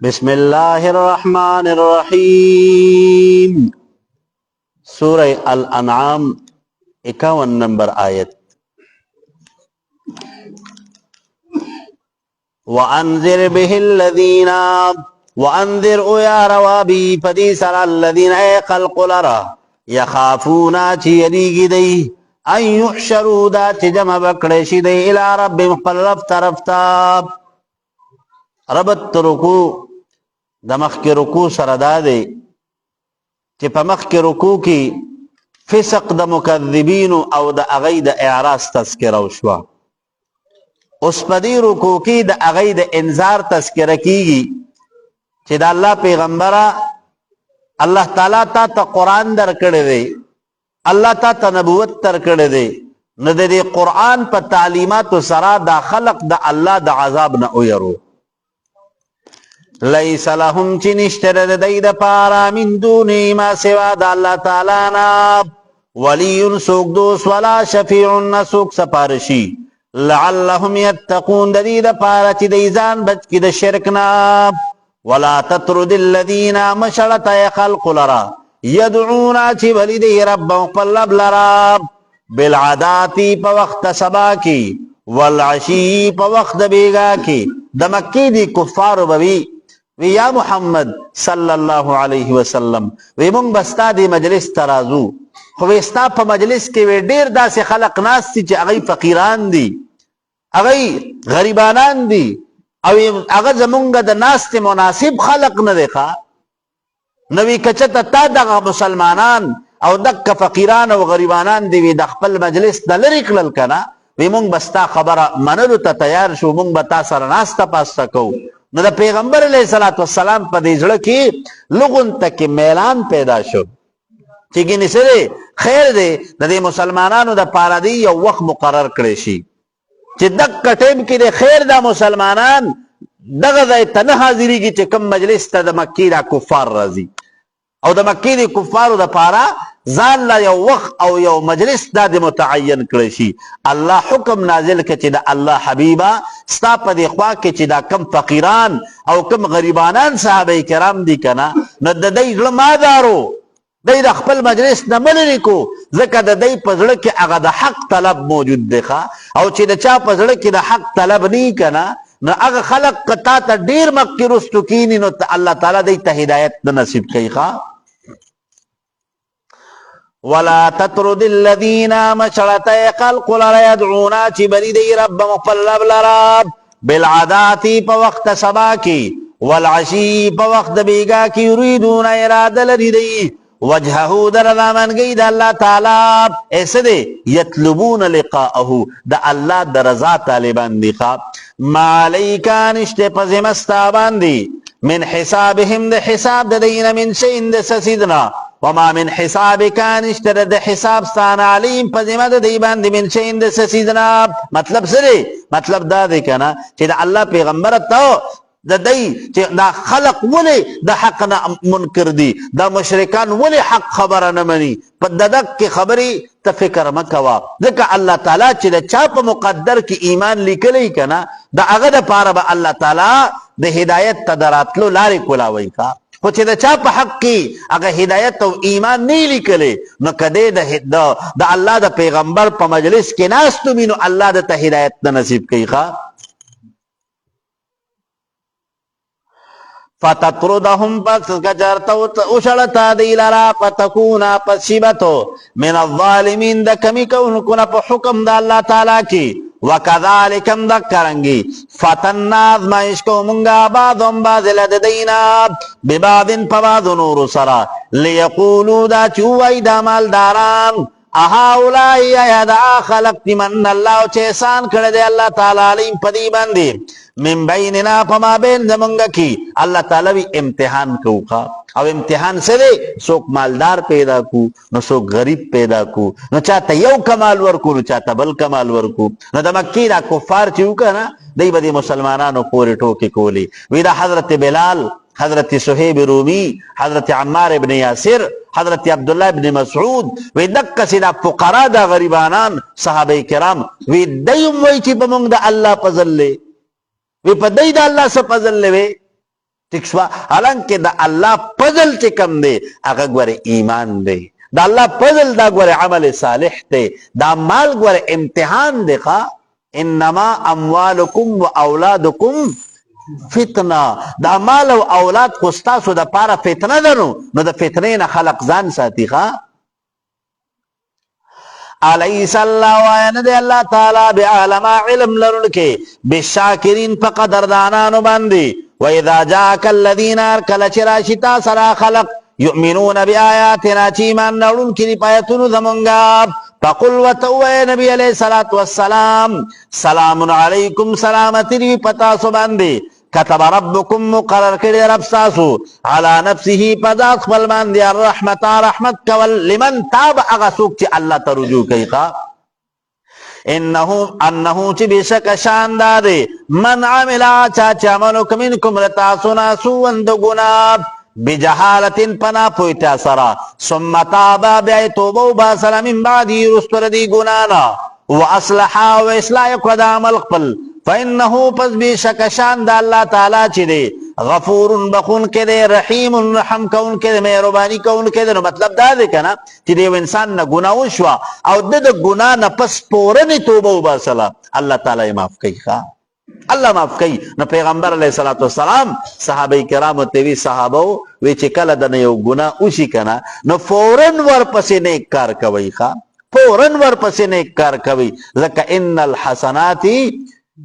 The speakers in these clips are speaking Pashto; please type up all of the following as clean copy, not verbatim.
بسم الله الرحمن الرحیم سورہ الانعام 51 نمبر آیت. وَأَنذِرْ بِهِ الَّذِينَ وَأَنذِرْ اُيَا روابی فدی سر الَّذِينَ اے خلق لرا یخافونا چی یریگی دی ان یحشروا دا چی جمع بکڑشی دی الى رب مخلف طرفتا. ربط رکو د مخ کې رکوع سره دا دی چې په مخ کې رکوع کې فسق د مکذبین او د اغې د اعراض تذکره وشوه. اوس په دې رکوع کې د اغې د انذار تذکره کیږي چې د الله پیغمبره الله تعالی ته قرآن درکړی دی، الله ته نبوت درکړی دی، نو د دې قرآن په تعلیماتو سره دا خلق د الله د عذاب نه ویرو. لیس لهم چی نشتر دی دا پارا من دونی ما سوا دا اللہ تعالی نا ولی سوک دوس ولا شفیع نسوک سپارشی لعلهم یتقون دی دا پارا چی دیزان بچ کی دا شرکنا. ولا تطرد الذین مشرط خلق لرا یدعونا چی ولی دی رب مقلب لرا بالعداتی پا وقت سبا کی والعشی پا وقت بیگا کی. دا مکی دی کفار بوی وی یا محمد صلی اللہ علیہ وسلم وی مونگ بستا دی مجلس ترازو خو وستا په مجلس کې وی ډیر داسې خلق ناس دي چې هغه فقیران دي، هغه غریبانان دي، او هغه زمونږ د ناس ته مناسب خلق نه دی ښا. نو وی کچته تا دغه مسلمانان او دک فقیران او غریبانان دی وی د خپل مجلس د لری کړل کنه وی مونږ بستا خبره منلو ته تیار شو، مونږ به تا سره ناسته پاسته کوو. نو د پیغمبر علیہ السلام په دې زړه کې لغون تک میلان پیدا شو چې ګینه سره خیر دی د مسلمانانو د پاره دی یو وخت مقرر کړی شي چې دک ټیم کې د خیر د مسلمانان دغه ځای ته نه حاضرېږي چې کوم مجلس ته د مکی د کفار راځي او د مکی د کفارو د پاره ځان لا یو وخت او یو مجلس دا د متعین کړی شي. الله حکم نازل کړي چې د الله حبیبا ستا په دې خوا کې چې دا کم فقیران او کم غریبانان صحابه کرام دي کنه نو د دې زړه مادارو د خپل مجلس نه ملري کو ځکه د دې په زړه کې هغه د حق طلب موجود دی او چې د چا په زړه کې د حق طلب نه کنه نو هغه خلق قطا ته ډیر مکه رستو کینی نو الله تعالی دې ته هدایت نصیب کوي ښا. ولا تطرد الذين مشرط خلق لرا يدعونا چی بری دی رب مقلب لرا بالعداتی پا وقت سبا کی والعشی پا وقت بیگا کی یریدون اراد لری دی وجهه در دامن گئی دا اللہ تعالی ایسے دے یطلبون لقاءه دا اللہ در رضا طالبان دی خواب ما علیکان اشتے پزمستابان دی من حسابهم دا حساب دا دین من شئن دا سسیدنا وما من حساب کان اشتر د حساب ستان علیم پزیمه د دیبان دی من شئین د سسیدنا. مطلب سره مطلب دا دی کنه چې د الله پیغمبر ته د دی چې دا خلق ولی د حق نه منکر دي، دا مشرکان ولی حق خبره نه مني، په ددک کې خبري ته فکر مکوا ځکه الله تعالی چې د چا په مقدر کې ایمان لیکلی کنه د هغه د پاره به الله تعالی د هدایت تدراتلو لارې کولاوي کا. خو چې د چا په حق کې هغه هدایت او ایمان نه لیکلی نو کده د الله د پیغمبر په مجلس کې ناستو مینو الله د ته هدایت نصیب کوي ښا. فتطردهم پس کچرتا اشلتا دی لرا فتکونا پسیبتو من الظالمین دا کمی کونکونا پا حکم دا اللہ تعالی کی وکذالکم دکرنگی فتنا ازمائش کو منگا بعضم بعض لددینا ببعض پا بعض نور سرا لیقولو دا چووائی دا مالداران اهؤلاء يدعا خلق من الله چې احسان کړی دی الله تعالی علیم پدی باندې من بیننا پما بین زمونږ کی الله تعالی وی امتحان کوخا او امتحان سره څوک مالدار پیدا کو نو څوک غریب پیدا کو نو چاته یو کمال ورکو نو چاته بل کمال ورکو نو د مکی دا کفار چې وکړه دای به مسلمانانو پورې ټوکی کولی وی دا حضرت بلال حضرت صہیب رومی حضرت عمار ابن یاسر حضرت عبداللہ ابن مسعود وی دک سیدا فقراء دا غریبانان صحابه کرام وی دیم وی چی پا مونگ دا اللہ پزل لے وی پا دی دا اللہ سا پزل لے وی تکشوا حالانکہ دا اللہ پزل چی کم دے اگا گور ایمان دے دا اللہ پزل دا گور عمل صالح دے دا مال گور امتحان دے خواہ انما اموالکم و اولادکم فتنه دا مال او اولاد خو ستاسو د پاره فتنه ده نو د فتنې نه خلق ځان ساتي ښه الیس الله وان دی الله تعالی بعلم علم لرونکي بالشاکرین په قدردانانو باندې و اذا جاءك الذين كل چراشتا سرا خلق يؤمنون بآياتنا چیمان نړون کې پایتونو زمونږه فقل وتو نبی علیہ الصلوۃ والسلام سلام علیکم سلامتی وی پتا سو باندې كتب ربكم مقرر کړي رب تاسو على نفسه پذات خپل باندې الرحمت رحمت کول لمن تاب هغه څوک چې الله ته رجوع کوي انه چې بشک شان داده من عمل چا عملو منکم رتاسنا سوء گناه بجهالتن پنا پویتا سرا ثم تابا بیا توبو باسر من بعدی رستور دی گنانا و اصلحا و اصلاح قد عمل قبل فإنه پس بیشک شان دا اللہ تعالی چی دے غفور بخون کے دے رحیم رحم کون کے دے مہربانی کون کے دے نو مطلب دا دے کنا چی دے انسان نا گناہ شوا او دا گناہ نا پس پورنی توبو باسلا اللہ تعالی معاف کئی خواہ اللہ معاف کئی نو پیغمبر علیہ السلام صحابہ کرام تیوی صحابہ وی چی کل دن یو گناہ اوشی کنا نو فورن ور پسی نیک کار کوئی خواہ فورن ور پسی نیک کار کوئی لکہ ان الحسناتی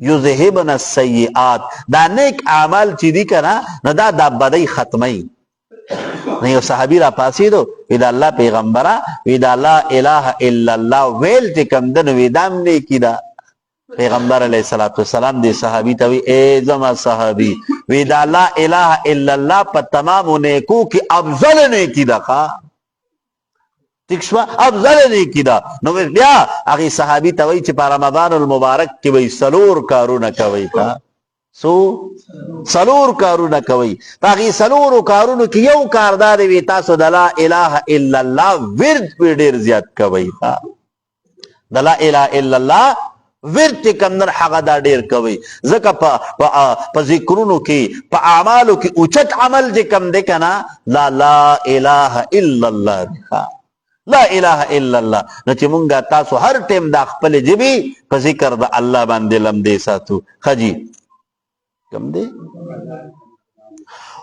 یذہبن السیئات دا نیک اعمال چی دی کنا نو دا بدای ختمی نیو صحابی را پاسی دو ویدا اللہ پیغمبرہ ویدا لا الہ الا اللہ ویل چکم دن ویدام نیکی دا پیغمبر علیہ السلام دی صحابی تاوی اے زما صحابی ویدا لا الہ الا اللہ پا تمام نیکو کی افضل نیکی دا خواہ تکشوا افضل نیکی دا نو بیا اگی صحابی تاوی چی پا رمضان المبارک کی وی سلور کارو نکوی کا سلور کارو نکوی پا اگی سلور کارو نکی یو کاردار وی تاسو دا لا الہ الا اللہ ورد پی دیر زیاد کوی دا لا الہ الا اللہ ورد تی کمدن حق دا دیر کوي زکا پا ذکرونو کی پا اعمالو کی اوچت عمل جی کم دے کنا لا الہ الا اللہ دکھا لا الہ الا اللہ نچی منگا تاسو ہر ٹیم دا خپل جبی پا ذکر دا اللہ باندے لم دے ساتو خجی کم دے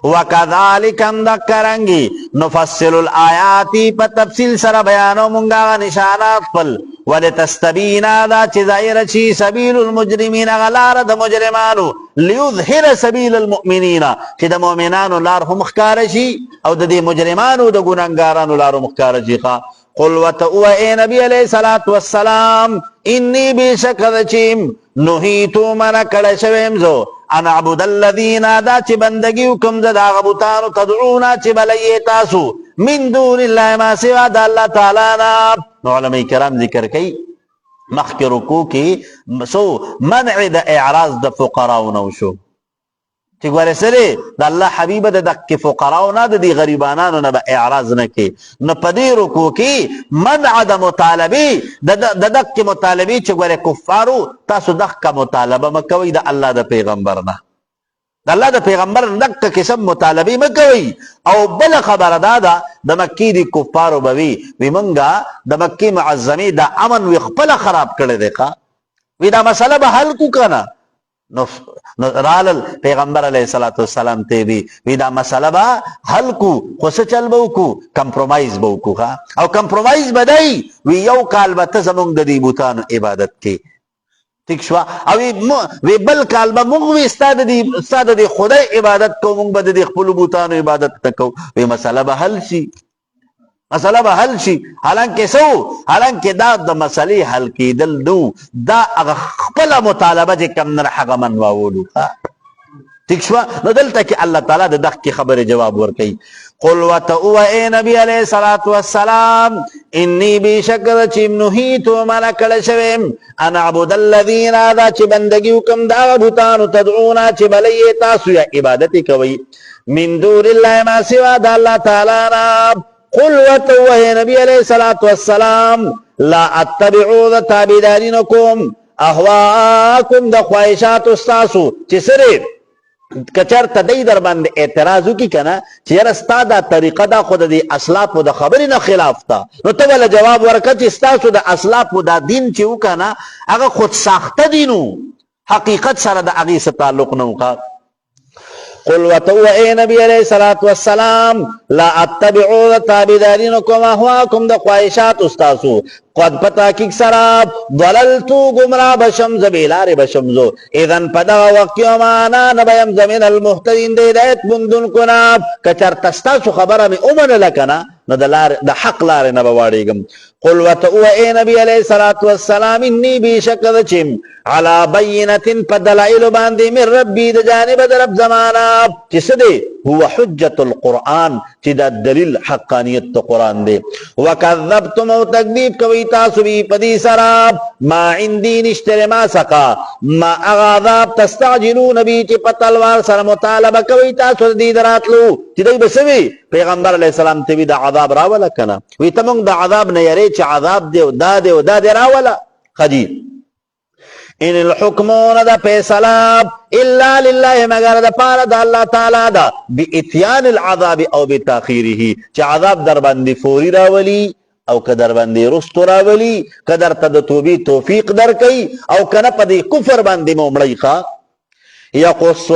وَكَذَلِكَ اندکرنگی نفصل الآیاتی پا تفصیل سر بیانو منگا نشانات پل وَلِتَسْتَبِينَا دا چی ظاہر چی سبیل المجرمین غلار دا مجرمانو لیظہر سبیل المؤمنین چی دا مومنانو لارو مخکارشی او دا دی مجرمانو دا گنانگارانو لارو مخکارشی خواہ قل وتعوى اے نبی علیہ السلام انی بی شکر چیم نحیتو من کڑشویم زو ان عبد الذین دا چی بندگیو کم دا غبطانو تدعونا چی بلی تاسو من دون اللہ ما سوا دا اللہ تعالینا علماء کرام ذکر کئی مخی رکو کی سو منع دا اعراض دا فقراؤنا شو چی گوارے سرے دا اللہ حبیب دا دک فقراؤنا دا دی غریبانانو نا با اعراض نکی نا پدی رکو کی منع دا مطالبی دا دک مطالبی چی گوارے کفارو تاسو دک کا مطالبہ مکوی دا اللہ دا پیغمبرنا دا اللہ دا پیغمبر دک کسب مطالبی مکوی او بل خبر دادا دا مکی دی کفارو بوی وی منگا دا مکی معظمی دا امن وی خپل خراب کردے کا وی دا مسئلہ با حل کو کنا رالل پیغمبر علیہ السلام تے وی دا مسئلہ با حل کو خوش چل بو کو کمپرومائز بو کو او کمپرومائز بدائی وی یو کال با تزمونگ دا دی بوتانو عبادت کے ٹھیک شوا او وی بل کال با مونگ استاد دی خدای عبادت کو مونگ با دی خپلو بوتانو عبادت تکو وی مسئلہ با حل شی مسله به حل شي. حالانکه دا د مسلې حل کېدل نو، دا هغه خپله مطالبه چې کم نه هغه منواولو. ٹھیک شو. نو دلته کې الله تعالی د دغه خبرې جواب ورکوي. قل وتو اے نبی علیہ الصلوۃ والسلام انی بشکر چې نهیت منا کړه شوم ان اعبد الذین ذا چې بندگی وکم دا بوتانو تدعونا چې بلې تاسو یا عبادت کوي من دون الله ما سوا د الله تعالی نه. قل وتو اے نبی علیہ الصلوۃ والسلام لا اتبعوا تابعینکم اهواکم د خواہشات استاسو چې سره کچر تدای در باندې اعتراض کی کنه چې یاره ستا دا طریقه دا خود د اسلافو د خبرې نه خلاف تا، نو ته ول جواب ورکړه چې ستاسو د اسلافو دا دین چې وکنه هغه خود ساخته دینو، حقیقت سره د هغې څه تعلق نه وکړه. قل وتو اے نبی علیہ الصلوۃ والسلام لا اتبعوا تابعینکم اهواکم د خواہشات استاسو قد پتا کی سراب ضللتو گمراہ بشم زبیلار بشمزو اذن پدا وقیو مانا نبیم زمین المحتدین دے دیت بندن کنا کچر تستاسو خبر میں امن لکنا نو د حق لار نبواڑیگم. قل وتو اے نبی علیہ الصلوۃ والسلام انی بشکر چم علی بینۃ پدلائل باندې من ربی د جانب د رب زمانہ چس دے هو حجت القرآن چې دا دلیل حقانیت د قرآن دے. وکذبتم او تکذیب کوي تاسو بی پدی سراب ما عندي نشتر ما سقا ما اغاذاب تستعجلون بی چې پتلوار سره مطالبه کوي تاسو دې دراتلو چې دوی بسوي پیغمبر علیہ السلام ته دا عذاب راولا کنه وی ته موږ د عذاب نه یری چې عذاب دی او دا دی او دا دی راولا خدي. ان الحکمون دا فیصلاب الا لله مگر دا پارا دا اللہ تعالی دا بی اتیان العذاب او بی تاخیره چې عذاب در باندې فوری راولی او که در باندې رستو راولی که در تا دا توبی توفیق در کئی او که نا پا دی کفر باندې مومڑی خواه. یقص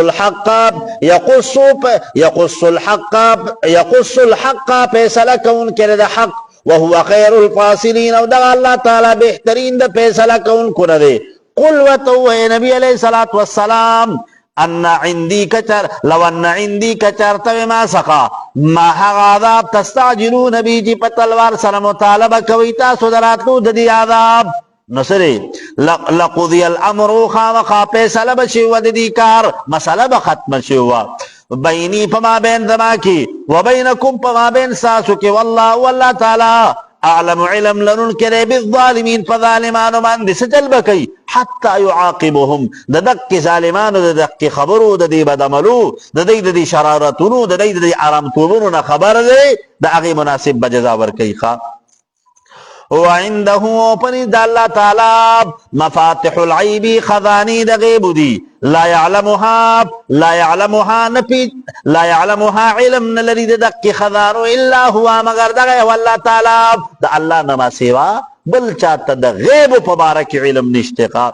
الحق فیصلہ کون کرد حق وهو خیر الفاصلین او دا اللہ تعالی بہترین دا فیصلہ کون کردے. قل وتو اے نبی علیہ الصلوۃ والسلام ان عندي کچر لو ان عندي کچر تو ما سقا ما عذاب تستعجلون به جی پتلوار سره مطالبه کوي تاسو دراتلو د دې عذاب نصری لقضی الامر خامخا فیصله بشي و د دې کار مسله به ختم شي و بینی فما بین زما کی و بینکم فما بین ساسو کی والله تعالی اعلم علم لنن کرے بالظالمین فظالمانو من دس جلب کئی حتی یعاقبهم ددک ظالمانو ددک خبرو ددی بدعملو ددی شرارتونو ددی آرامتوبونو نا خبر دے دا اغی مناسب بجزاور کئی خواه. وعنده پنید اللہ تعالی مفاتح العیب خزانی دا غیب دی لا يعلمها علم نلری دک خزانو الا ہوا مگر دا غیب واللہ تعالی دا اللہ نما سوا بل چاہتا دا غیب پبارک علم نشتقا.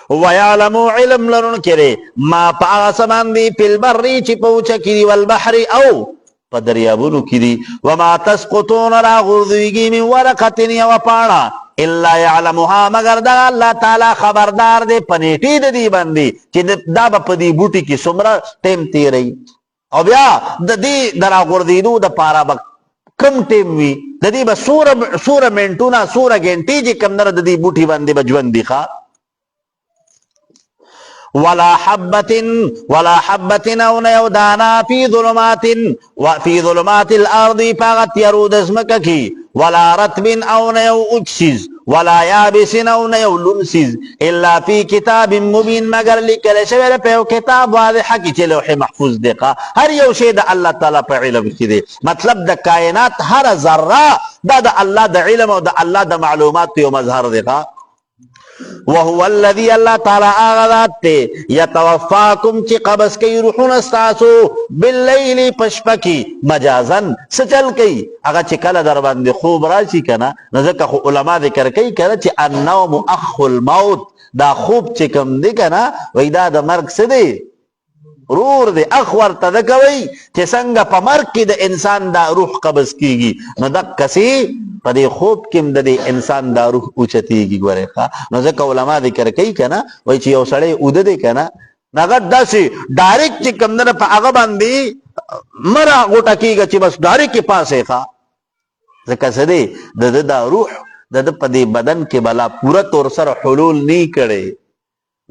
ویعلم علم لرن کرے ما پا آسمان دی پی البری چی پوچا کی دی والبحری او پا دریابونو کی دی وما تسقطون را غرزویگی من ورقتن یا وپانا الا یعلمها مگر دا اللہ تعالی خبردار دے پنیٹی دی بندی چی دا با پا دی بوٹی کی سمرا ٹیم تی رئی او بیا دا دی درا غرزیدو دا پارا با کم ٹیم وی دا دی با سور منٹونا سور گینٹی جی کم نر دا دی بوٹی بندی با جوان دی خوا. ولا حبت او نیو دانا فی ظلمات الارض پاغت یرود اسمکا کی ولا رتب او نیو اچسیز ولا یابس او نیو لنسیز الا فی کتاب مبین مگر لکل شویر پیو کتاب واضح کی چه لوح محفوظ دیقا ہر یو شید اللہ تعالی پہ علم کی دے مطلب دا کائنات ہر ذرہ دا اللہ دا علم او دا اللہ دا معلومات پیو مظہر دیقا. وهو الذي الله تعالى آغذات يتوفاكم چی قبض کی روحون استاسو باللیل پشپکی مجازن سچل کی اگا چی کل در بند خوب راشی کنا نزکا خو علماء ذکر کی کنا چی النوم اخو الموت دا خوب چی کم دی کنا ویدا دا مرگ سدی رور دے اخور تدکوی چی سنگا پا مرگ کی دا انسان دا روح قبض کیگی نو دا کسی پا دے خوب کم دا دے انسان دا روح اوچتیگی گوارے خواہ نو زکا علماء ذکر کئی کنا وی چی یو سڑے اوده دے کنا نگت دا سی ڈائریک چی کم دا پا اغا باندی مرا غوٹا کیگا چی بس ڈائریک کی پاسے خواہ ځکه څه دی د ده دا روح د ده په دې بدن کې بلا پوره طور سره حلول نه کړی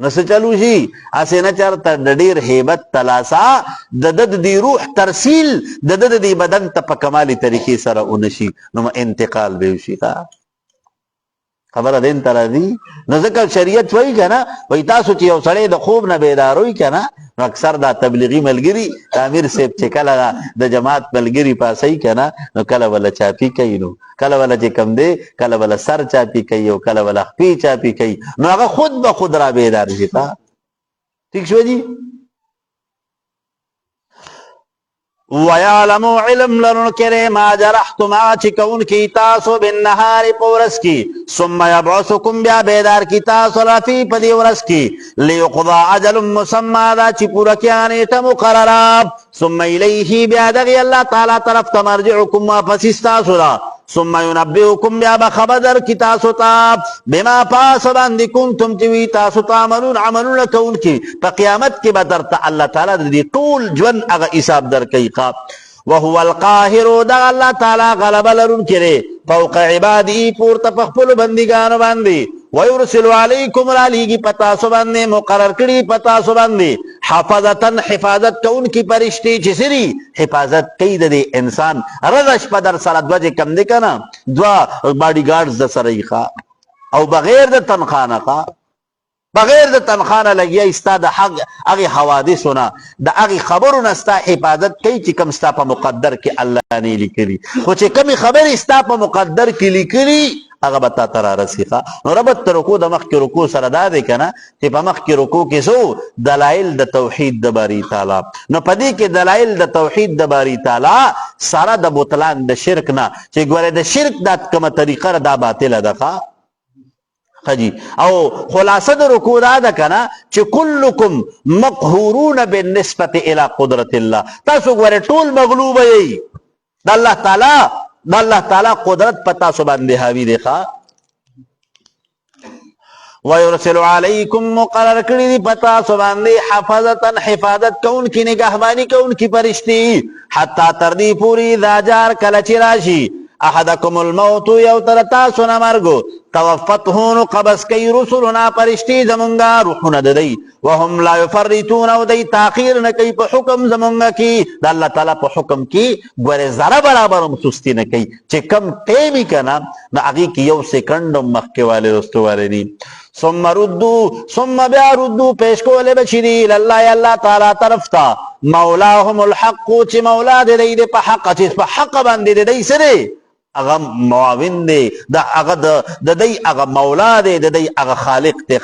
نو څه چلو شي هسې نه چېرته د ډېر هیبت تلاسا د ده د دې روح ترسیل د ده د دې بدن ته په کمالي طریقې سره ونه شي نو انتقال به وشي خبره دین ته راځي نو ځکه شریعت وایي که نه وایي تاسو چې یو سړی د خوب نه بیدار وي که نه نو اکثر دا تبلیغي ملګري د امیر صاحب چې کله د جماعت ملګري پاسوي که نه نو کله وله چاپي کوي نو کله وله چې کم دی کله وله سر چاپي کوي او کله وله خپې چاپي کوي نو هغه خود به خود را بیدار شي ٹھیک شو جی وَيَعْلَمُ عِلْمْ لَرُنْكِرِ مَا جَرَحْتُمْ آچِكَوْنْ کی تاسو بِالنَّهَارِ پورس کی ثُمَّ يَبْعُثُكُمْ بیا بیدار کی تاسو رفی پدی ورس کی لِيُقْضَى عَجَلٌ مُسَمَّى دا چی پورا کیانیتا مقرراب ثُمَّ إِلَيْهِ بیا دغی اللہ تعالی طرف تمرجعكم واپس تاسو دا ثم ينبئكم بیا بخبر کی تاسو تا بما پاس باندې کنتم چوی تاسو تعملون عملون کون کی په قیامت کې به درته الله تعالی دې ټول ژوند هغه حساب درکوي وهو القاهر دا الله تعالی غلبه لرونکی فوق عباده پورته په خپلو بندګانو باندې ويرسل علیکم رالیږي په تاسو باندې مقرر کړي په تاسو باندې حفاظتن حفاظت کوونکي فرشتې چې سری حفاظت کوي د انسان رضا شپه در سره دوه چې کم دی که نه دوه باډي ګارډز د سره یې او بغیر د تنخواه نه بغیر د تنخواه نه لګیا ستا د هغې حوادثو نه د هغې خبرو نه ستا حفاظت کوي چې کوم ستا په مقدر کې الله نه لیکلي خو چې کومې خبرې ستا په مقدر کې لیکلي هغه به تا ته رارسي نو ربط د رکوع د مخکې رکوع سره دا دی که نه چې په مخکې رکوع کې څو دلایل د توحید د باری تعالی نو په دې کې دلایل د توحید د باری تعالی سره د بطلان د شرک نه چې ګوره د شرک دا کومه طریقه دا باطله ده خجی او خلاصه د رکوع دا ده که نه چې کلکم مقهورون بالنسبة الى قدرت الله تاسو ګوره ټول مغلوبه یئ د الله تعالی قدرت په تاسو باندې حاوی دی ويرسل علیکم مقرر کړي دي په تاسو باندې حفاظتن حفاظت کوونکي نگهباني کوونکي فرشتي حتی تر دې پورې اذا جار کله چې راشي احدکم الموت یو تر تاسو نه مرګ توفتهون قبض کوي رسلنا فرشتي زمونږه روحونه د دی وهم لا یفرطون او دی تاخیر نه کوي په حکم زمونږه کې د الله تعالی په حکم کې ګورې ذره برابر هم سستي نه کوي چې کم ټیم یې که نه نو هغې کې یو سیکنډ هم مخکې والی رستو والی دي ثم بیا ردو پیش کولی بچی دی الله تعالی طرف تا مولاهم الحق چې مولا د دی په حق چې په حق باندې د دی څه دی هغه معاون دی هغه د دی هغه مولا دی د دی هغه خالق دی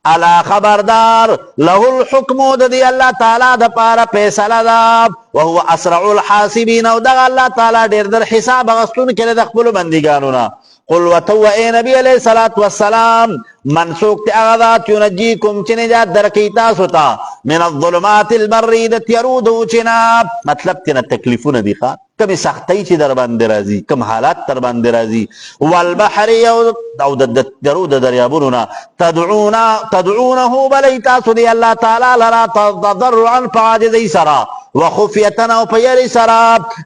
الا خبردار له الحکم د دی الله تعالی د پاره فیصله ده وهو اسرع الحاسبین او دغه الله تعالی ډېر در حساب اخیستونکی دی د خپلو بندګانو نه قل وتو اے نبی علیہ الصلوۃ والسلام منسوک تی هغه ذات ینجیکم چې نجات درکوي تاسو ته من الظلمات البري د تیارو د اوچې نه مطلب تېنه تکلیفونه دي کمې سختۍ چې در باندې راځي کم حالات در باندې راځي والبحر او د درو د دریابونو نه تدعونه بلی تاسو دی الله تعالی لرا تضرعا په عاجزۍ سره وخفیتن او په یری سره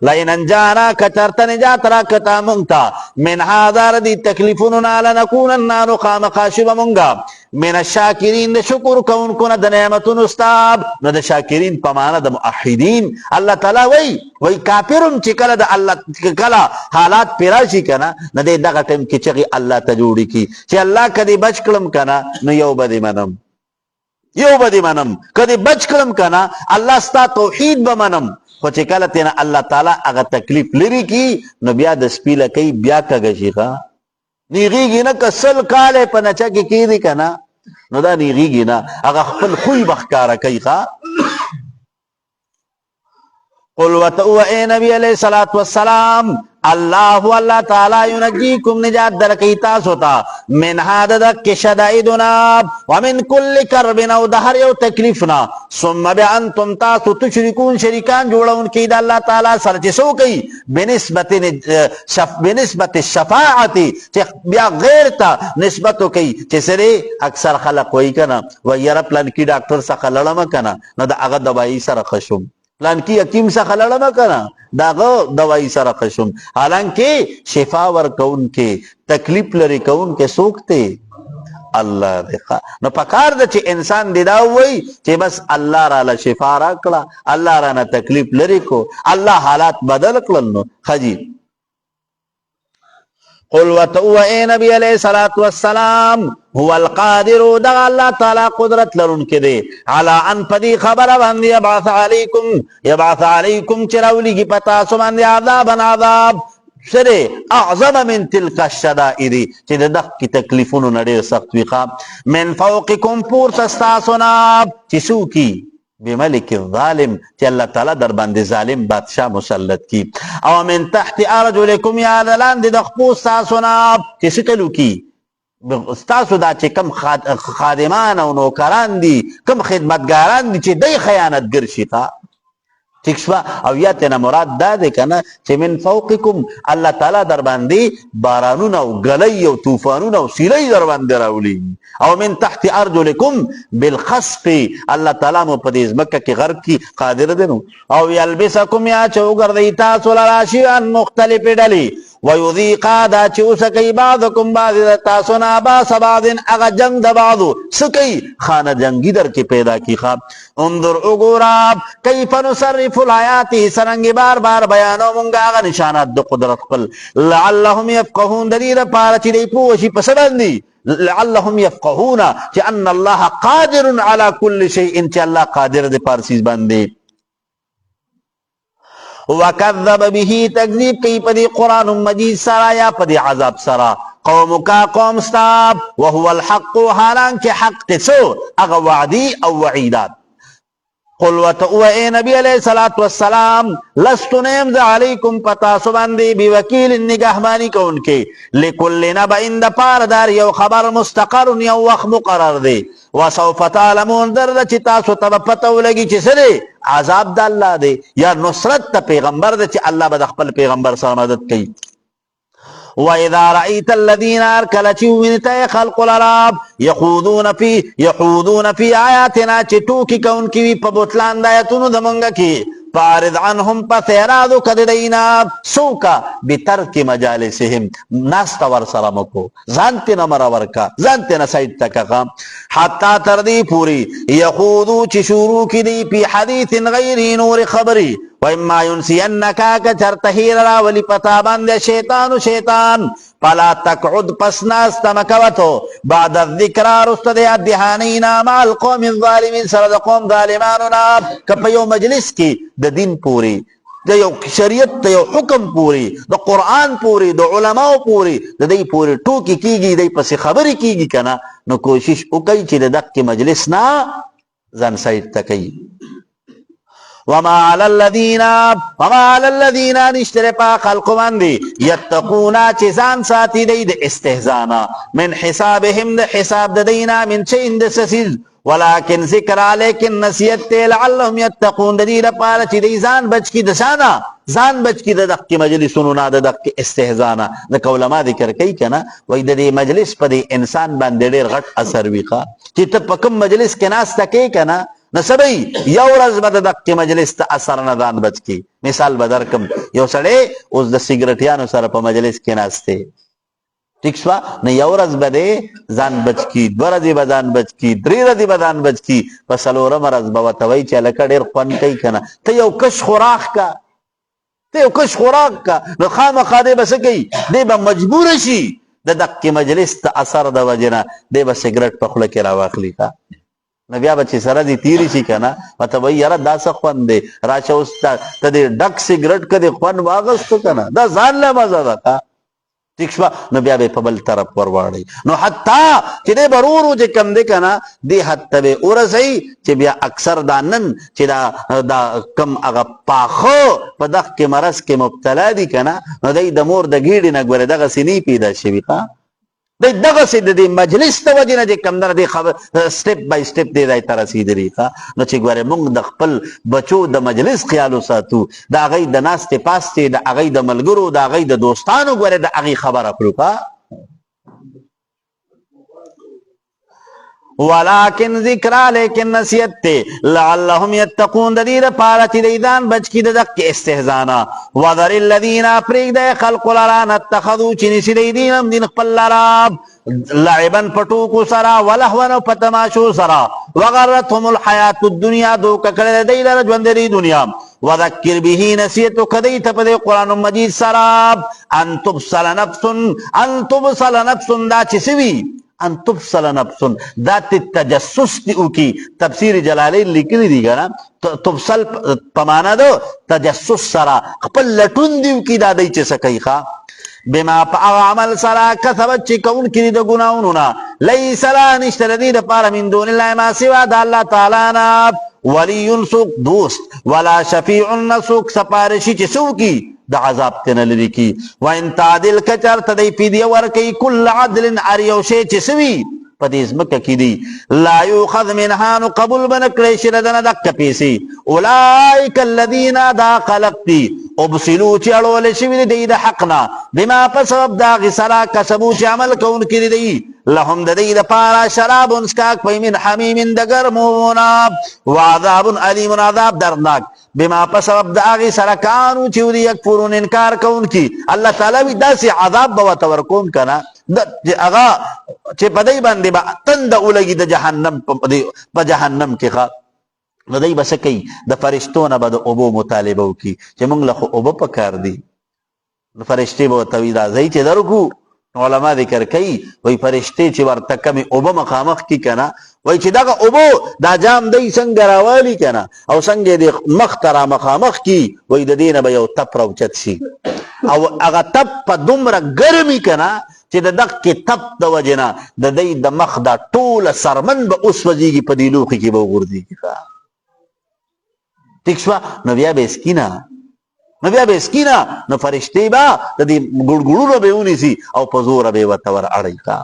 لئن انجانا کچرته نجات راکته مونږ ته من هذا ردي تکلیفونو نه لنکونن نو خامخا شو به مونږه من الشاکرین د شکر کوونکو نه د نعمتونو ستا نو د شاکرین په معنا د موحدین الله تعالی وایي کافرم چې کله د الله کله حالات پې راشي که نه نو دی دغه ټایم کې چغې الله ته جوړې کړي چې الله که دې بچ کړم که نه نو یو به دې منم که دې بچ کړم که نه الله ستا توحید به منم خو چې کله تېنه الله تعالی هغه تکلیف لرې کړي نو بیا د سپي لکۍ بیا کږه شي نیغیږي نه که سل کاله په نچه کې کېدي که نه نو دا نیغیږي نه هغه خپل خوی به ښکاره کوي قل وتو اے نبی علیہ الصلوۃ والسلام الله تعالی ینجیکم نجات درکوي تاسو ته من هذا دک شدائدنا ومن كل کرب او د هر یو تکلیف نه ثم بانتم تاسو تشرکون شریکان جوړونکي د الله تعالی سره چې څه کوي بنسبت الشفاعت چې بیا غیر ته نسبت کوي چې سره اکثر خلق وایي که نه وایي یاره پلانکي ډاکټر څخه لړم که نه نو د هغه دوايي سره ښه شوم پلانکی حکیم څخه لړم کنه داغه دوايي سره خشم حالانکه شفا ورکون کې تکلیف لري کون کې سوکته الله دې. نو پکار د چې انسان دی دا وای چې بس الله را له شفا را کړه الله را نه تکلیف لري کو الله حالات بدل کړل نو خجی قل وتو اے نبی علیہ الصلوۃ والسلام هو القادر دا الله تعالی قدرت لرونکي دی علی ان پدی خبر باندې یبعث علیکم چراولی کی پتا سو باندې عذاب سره اعظم من تلك الشدائد چې دغه کی تکلیفونو نړۍ سخت ویخه من فوقکم پور تستاسونا چې سو کی بملک الظالم چې الله تعالی در باندې ظالم بادشاہ مسلط کی او من تحت ارجلکم یا لاندې د خپو تاسونا چې سکلو کی استاسو دا چې کم خادمان او نوکران دي کم خدمتګاران دي چې دای خیانتګر شي تا ٹھیک شو او یا تینا مراد دا دے کنا چه من فوقکم اللہ تعالی در باندی بارانون او گلی او توفانون او سیلی در باندی راولی او من تحت ارجلکم بالخسف اللہ تعالی مو پدیز مکہ کی غرب کی قادر دنو او یلبسکم یا چو گردی تاسو لراشیان مختلف ڈلی ویذیقا دا چو سکی بعضکم بعض تاسونا باس بعض اغا جنگ دا بعضو سکی خانہ جنگی در کی پیدا کی خواب انظر اگوراب کیف نصرف الحیاتی سرنگی بار بار بیانو منگا آغا نشانات دو قدرت قل لعلهم یفقهون دلیر پارا چی دی پوشی پسبندی لعلهم یفقهون چی ان اللہ قادر علی کل شیئن چی اللہ قادر دی پارسیز بندی وکذب به تکذیب کی پدی قرآن مجید سرا یا پدی عذاب سرا قوم کا قوم ستاب وهو الحق حالانکہ حق تسو اغا وعدی او وعیدات قل وتو اے نبی علیہ الصلوۃ والسلام لست نیم علیکم پتا سبندی بوکیل نگہبانی کون کے لکل نبأ د پار دار یو خبر مستقر یو وخت مقرر دی وسوف تعلمون درد چی تاسو تب پتو لگی چی سرے عذاب دا اللہ دے یا نصرت تا پیغمبر دے چی اللہ با خپل پیغمبر سر مدد کی وَإِذَا رَأَيْتَ الَّذِينَ أَرْكَلَتِهُ مِنْ خَلْقُ الْعَرَبِ يَخُوضُونَ فِي آيَاتِنَا چی ٹوکی کون کی پا بطلان دایتونو دمونگا کی فارض عنهم پس ارادو کدینا سوکا بترک مجالسهم ناستا ورسرمکو زانتی نمرور کا زانتی نسائد تکا حتی تردی پوری یخوضو چی شروع کی دی پی حدیث غیری نور خبری وَإِمَّا يُنْسِيَنَّكَا كَچَرْتَهِرَ رَاوَلِ پَتَابَنْدِ شیطان پلا تقعد پسناست مکوتو بعد الذکرہ رستد ادھانینا مع القوم الظالمین سرد قوم ظالمانونا کپیو مجلس کی دا دین پوری دا یو شریعت دا یو حکم پوری دا قرآن پوری دا علماء پوری دا دی پوری ٹوکی کی گی دی پس خبری کی گی کنا نو کوشش اکئی چی دا دق کی مجلس نا زن سائد تکی وما على الذين نشتر پا خلق مندی یتقونا چیزان ساتی دی دا استهزانا من حسابهم دا حساب دا دینا من چین دا سسیز ولیکن ذکر لیکن نصیت تے لعلهم یتقون دا دی دا پارا چی دی زان بچ کی دسانا زان بچ کی دا دق کی مجلسونو نا دا دق کی استهزانا دا علماء ذکر کئی کنا وی دا دی مجلس پا دی انسان باندے دیر غٹ اثر ویقا چی تا پکم مجلس کے ناس تکی کنا نسبی یو رز با دق مجلس تا اثر ندان بچ کی مثال بدرکم یو سڑے اس دا سگرٹیانو سر پا مجلس کے ناستے ٹھیک شوا نہ یو رز بدے زان بچ کی دو رزی بدان بچ کی دری رزی بدان بچ کی پس الورم رز با وطوئی چا لکا دیر قوان کئی کنا تا یو کش خوراک کا نو خام خادے بسکی دے با مجبور شی دا دق مجلس تا اثر دا وجنا دے با سگرٹ پخلک رواخلی کا نو بیا بچی سره دی تیری شي کنه مته وای یاره دا څه خوند دی راشه اوس ته دې ډک سیګریټ کدی خوند واغستو کنه دا ځان له مزه ده ٹھیک شو نو بیا به په بل طرف ورواړی نو حتی چې دې برورو چې کم دی کنه دی حتی به ورسي چې بیا اکثر دا نن چې دا کم هغه پاخو په دغه کې مرض کې مبتلا دي کنه نو دی د مور د ګیډې نه ګوره دغه سینې پیدا شوي ښه دی دغه سي د مجلس ته وجنه چې کم در دی خبر سټپ بای سټپ دی دای تر رسیدلی ښه نو چې ګوره موږ د خپل بچو د مجلس خیال وساتو د هغې د ناستې پاستې د هغې د ملګرو د هغې د دوستانو ګوره د هغې خبره کړو ښه ولكن ذکرہ لیکن نصیحت تے لعلهم یتقون دید پارا چی دیدان بچ کی ددق استہزانا وذر الذین پریگ دے خلق لران اتخذو چی نسی دیدینم دین خپل لراب لعبن پٹو کو سرا ولہون پتماشو سرا وغرتهم الحیات الدنیا دو ککڑ دی لرجوند دی دنیا وذکر به نصیحتو کدی تپدے قرآن مجید سراب ان تبصل نفس دا چسوی ان تبصل نفس ذات تجسس دیو کی تفسیر جلالین لکلی دی گا نا تبصل پمانا دو تجسس سرا خپل لٹون دیو کی دا دی چه سکی خوا بما پا عمل سرا کثبت چی کون کری دا گناونونا لیس لا نشتر دی دا پارا من دون اللہ ما سوا دا اللہ تعالینا ولی سوک دوست ولا شفیع سوک سپارشی چی سو کی دا عذاب تینا لری کی وَإِن تَعْدِلْ کچر تدی پیدی ورکی کل عدل عریوشی چی سوی پدیز مکہ کی دی لا یوخذ منہانو قبول بنکریش ردن دک پیسی اولائک الذین دا خلقتی ابسلو چی اڑول شوی دی دا حقنا بما پسبب دا غسرا کسبو چی عمل کون کی دی لهم دی دا پارا شراب انسکاک پی من حمیم دا گرمونا وعذاب علیم عذاب درناک بما پسبب دا غسرا کانو چیو دی یکفرون انکار کون کی اللہ تعالی دا سی عذاب بوتا ورکون کنا اغا چه پدی بندی با تند اولگی دا جہنم پا جہنم کی خواه ندی بسکی دا فرشتون با دا عبو مطالبو کی چه منگ لخو عبو پکار دی فرشتی با تویدہ زی چه درکو علماء ذکر کئی وی فرشتی چه ورتکم عبو مخامخ کی کنا وی چه دا عبو دا جام دی سنگ راوالی کنا او سنگ دی مخترا مخامخ کی وی دا دین با یو تپ روچت سی او اگا تپ پا دمرا گرمی کنا چه دا دق کی تپ دا وجنا دا دی دا مخ دا طول سرمن با اس وجیگی پا دیلوخی کی با گردی کی خواه ٹھیک شوا نو بیا به اسکینا نو فرشتی با دا دی گڑگڑو رو بیونی سی او پزور بے وطور اڑی کا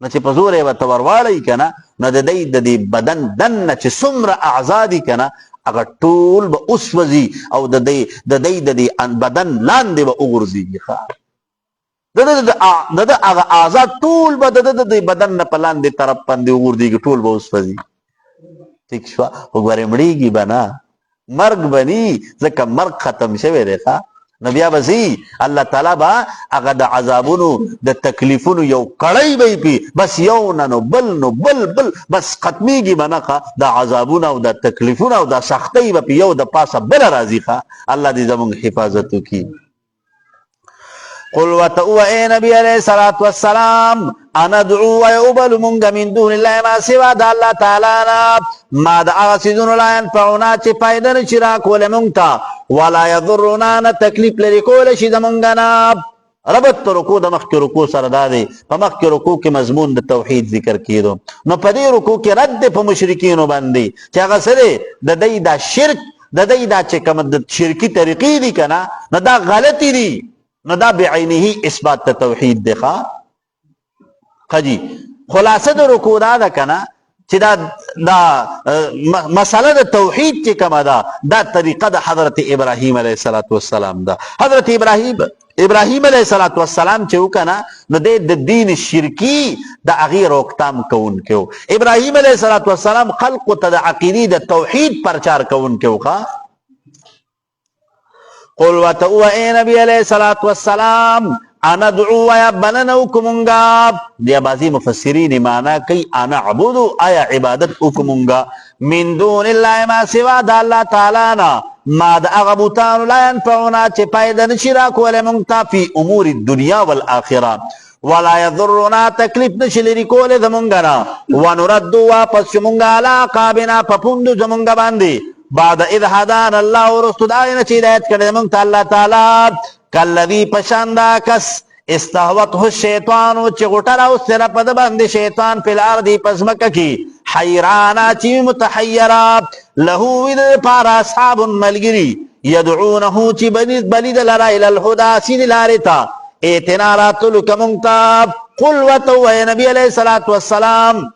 نو چه پزور بے وطور واڑی کنا نو دا دی بدن دن چه سمر اعزادی کنا اگر طول با اس وزی او دا دی بدن لاندی با اگرزی خواه دا اگر آزاد طول با دا دی بدن نا پلاندی طرف پاندی اگردی کی طول با اس وزی ٹھیک شوا اگر مڑی گی بنا مرگ بنی زکا مرگ ختم شوی ریخا نبیا بسی اللہ تعالی با اگا دا عذابونو دا تکلیفونو یو کڑی بی پی بس یو ننو بل بس ختمی گی بناخا دا عذابونو دا تکلیفونو دا سختی با پی یو دا پاسا بل رازی خوا اللہ دی زمانگ حفاظتو کی قل وتعوى اے نبی علیہ السلام انا دعو ویعبل منگا من دون اللہ ما سوا دا اللہ تعالینا ما دا آسیدون لا ينفعونا چی پایدن چرا کول منگتا ولا یضرنا تکلیف لری کول شید منگنا ربط تو رکو دا مخی رکو سردادے پا مخی رکو کی مضمون دا توحید ذکر کی دو نو پا دی رکو کی رد پا مشرکینو بندی چی اگا سرے دا دی دا شرک دا دی دا چی کم دا شرکی طریقی دی کنا نا دا غلطی دی نو دا بعینی اثبات تا توحید دیخوا خجی خلاصه دا رکو دا کنا چی دا مسئلہ دا توحید چی کم دا طریقہ دا حضرت ابراہیم علیہ السلام دا حضرت ابراہیم علیہ السلام چیو کنا نو دے دین شرکی دا اغیر اکتام کون کیو ابراہیم علیہ السلام خلق تا دا عقیدی دا توحید پرچار کون کیو خواہ قل وتعوى اے نبی علیہ السلام انا دعو یا بننوکمونگا دیا بازی مفسرین مانا کئی انا عبودو آیا عبادت اکمونگا من دون اللہ ما سوا دا اللہ تعالینا ما دا اغبوتانو لا ينفعونا چے پایدن شراک ولمونگتا فی امور الدنیا والآخرہ ولا يضرنا تکلیف نشلری کول زمونگنا ونردو واپس شمونگا علا قابنا پپندو زمونگا باندی بعد اذ هدان اللہ ورستو دائنا چی دایت کرده منگتا اللہ تعالی کالذی پشاندا کس استحوته الشیطانو چی غٹرا اس سر پد بند شیطان فی الارضی پزمکا کی حیرانا چی متحیرا لہو ود پارا اصحاب ملگری یدعونہو چی بلید لرا الالہدا سید لارتا ایتنا راتلو کمونگتا قل وتو اے نبی علیہ السلام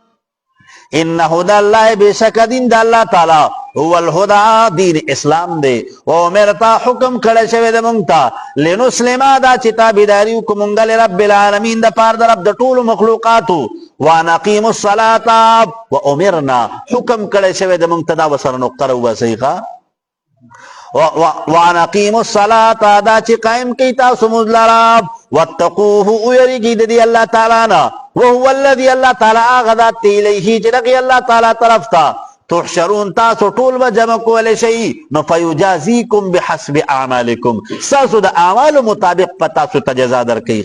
ان ہدا اللہ بے شک دین دا اللہ تعالی هو الہدا دین اسلام دے وامرتا حکم کڑا شوی دا منگتا لنسلما دا چتا بیداریو کمونگا لرب العالمین دا پار دا رب دا طول مخلوقاتو وان اقیموا الصلاة وامرنا حکم کړی شوی د موږ ته دا وسره نقطه راوباسئ ښه وان اقیموا الصلاة دا چې قائم کړئ تاسو مونځ لره واتقوه ویریږئ د دې الله تعالی نه وهو الذي الله تعالی هغه ذات دی الیه چې دغې الله تعالی طرف ته تحشرون تاسو ټول به جمع کولی شئ نو فیجازیکم بحسب اعمالکم ستاسو د اعمالو مطابق په تاسو ته جزا درکوي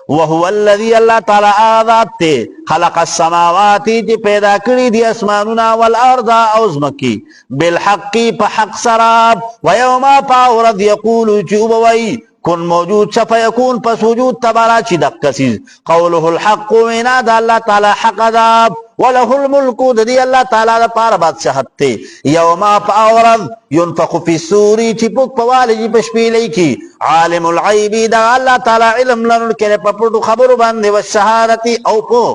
وهو الذي الله تعالی ذات ته خلق السماوات چې پیدا کړی دي اسمانونه والارض او ځمکې بالحق په حق سره ويوم فاورد يقول چوبوي کن موجود شفیکون پس وجود تبارا چی دق کسیز قوله الحق وینا دا اللہ تعالی حق دا وله الملک دا دی اللہ تعالی دا پار بادشاہت تے یوما پاورد ينفق فی السوری چی پک پوالی جی پشپیلی کی عالم العیبی دا اللہ تعالی علم لنن کرے پپڑو خبر باندے والشہادتی او پو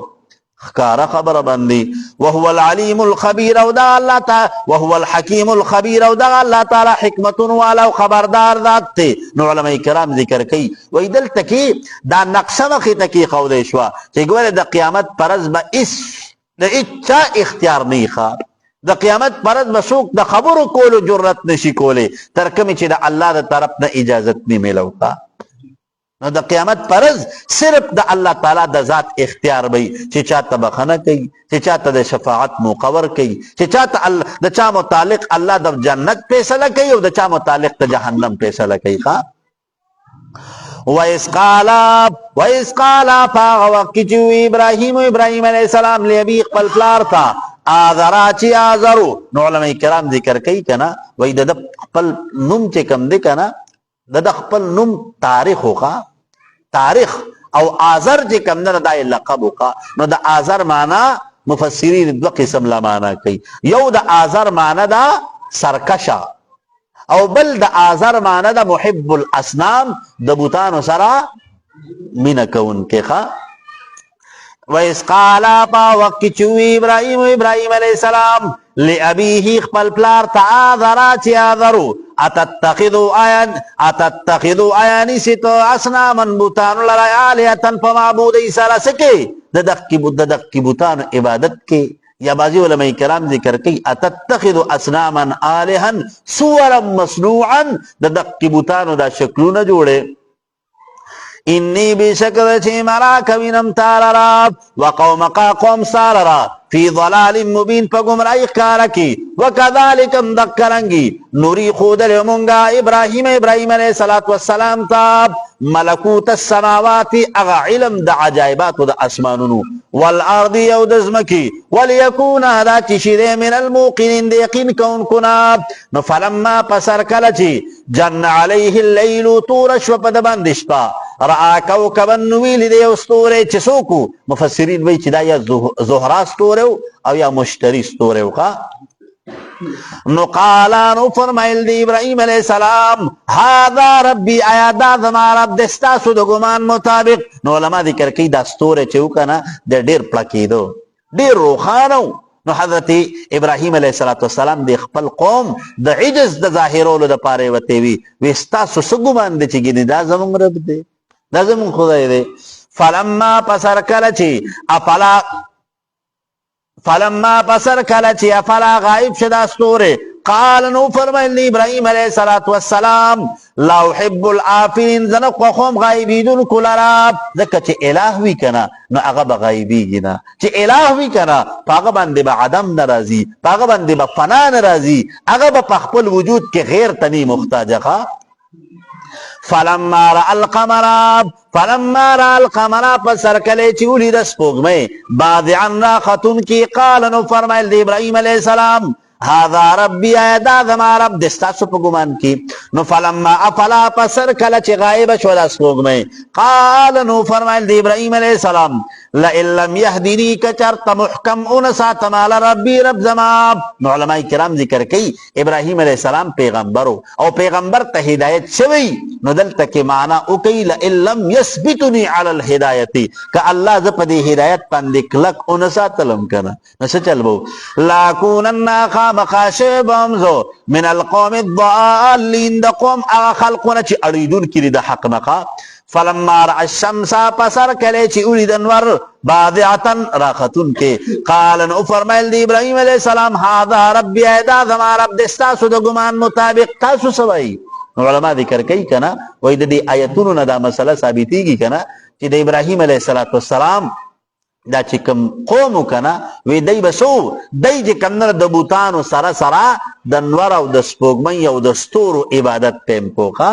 خکارا خبر باندی وهو العلیم الخبیر او دا اللہ تعالی وهو الحکیم الخبیر او دا اللہ تعالی حکمت والا و خبردار ذات تے نو علماء کرام ذکر کئی وی دل تکی دا نقصہ وقی تکی خود شوا چی گوئے دا قیامت پرز با اس دا اچھا اختیار نہیں خواب دا قیامت پرز با سوک دا خبر کولو جرت نشی کولے ترکمی چی دا اللہ دا طرف نا اجازت نہیں ملو کا نو د قیامت پرز صرف د الله تعالی د ذات اختیار وي چې چاته بخنه کوي چې چاته د شفاعت مقرر کوي چې چاته د چا متعلق الله د جنت فیصله کوي او د چا متعلق د جهنم فیصله کوي وَإِذْ قَالَ فَاغَوَقِ جو ابراہیم علیہ السلام لأبی خپل پلار تا آذرا چی آذرو نو علماء کرام ذکر کوي کنا وای د خپل نوم چې کم دی کنا د خپل نوم تاریخ ہوگا تاریخ او آذر جے کم در دا لقب ہوگا نو دا آذر مانا مفسرین دو قسم لا مانا کئی یو دا آذر مانا دا سرکشا او بل دا آذر مانا دا محب الاسنام دا بوتانو سرا منکون کے خوا وَإِذْ قَالَ پا وقت چوی ابراہیم علیہ السلام لأبیہی خپل پلار تا آذرا چی آذرو اتتخذو آیانی سی تو اسنامن بوتانو لرائی آلیتن پا معبودی سارا سکے ددق کی بوتانو عبادت کے یا بعضی علماء کرام ذکر کی اتتخذو اسنامن آلیہن سورا مصنوعا ددق کی بوتانو دا شکلو نہ جوڑے انی بی شکل چی مراک وینم تاررا وقومقا قوم ساررا فی ضلال مبین پا گمرائی کارکی وکذالکم دکرنگی نوری خود لیمونگا ابراہیم علیہ السلام تاب ملکوت السماواتی اغا علم دا عجائبات دا اسمانونو والارضی او دزمکی ولیکونا دا چشیدے من الموقنین دے یقین کون کناب نو فلما پسر کلچی جن علیہ اللیلو تورش و پدبندش پا رآ کوکبا نویل دے استورے چسوکو مفسرین وی چی دا یا زہرا استورے او یا مشتری ستورے کا نو قالانو فرمائل دی ابراہیم علیہ السلام هذا ربی آیا دا زما رب دستاسو دا گمان مطابق نو علماء ذکر کی دا ستورے چو کنا دا دیر پلکی دو دیر روخانو نو حضرت ابراہیم علیہ السلام دی خپل قوم دا عجز دا ظاہرولو دا پارے وطیوی وستاسو سگمان دے چی گی دا زمان رب دے دا زمان خدای دے فلما پسر کلچی فلما پسر کلچی افلا غائب شدا ستورے قال نو فرمائل ابراہیم علیہ السلام لا احب العافرین زنق وخوم غائبیدون کلراب ذکر چی الہوی کنا نو اغب غائبی گنا چی الہوی کنا پاغ بندی با عدم نرازی پاغ بندی با فنا نرازی اغب پخپل وجود کے غیر تنی مختاجقا فلما را القمر پسر کلے چولی دس پوگ میں بادعن راختن کی قال نو فرمائل دی ابراہیم علیہ السلام هذا ربی ایدا زما رب دستاسو پا گمان کی نو فلما افلا پسر کل چی غائب شو دس پوگ میں قال نو فرمائل دی ابراہیم علیہ السلام لئن لم یهدنی کچرت محکم انسات مال ربی رب زما نو علماء کرام ذکر کی ابراہیم علیہ السلام پیغمبرو او پیغمبر تا ہدایت شوی نو دل تک معنی اکی لئن لم یثبتنی علی الہدایتی کہ اللہ زپدی ہدایت پندک لک انسات لم کنا نسا چل بو لاکونن خامخاشے بامزو من القوم الضالین دا قوم اغا خلقونا چی اریدون کری دا حق نقا فلما رأى الشمس پسر کله چې اولید انور بادعتن راختون کې قال نو فرمایل دی ابراهیم علیہ السلام هذا ربي ادا زما رب دستاسو د ګمان مطابق تاسو سوي. علماء ذکر کوي کنه وای د دې آیتونو نه دا مسله ثابتېږي کنه چې د ابراهیم علیه السلام دا چې کوم قوم کنه وی دی بسو دی چې کمنه د بوتانو سره سره د انور او د سپوږمۍ او د ستورو عبادت پم کوخه.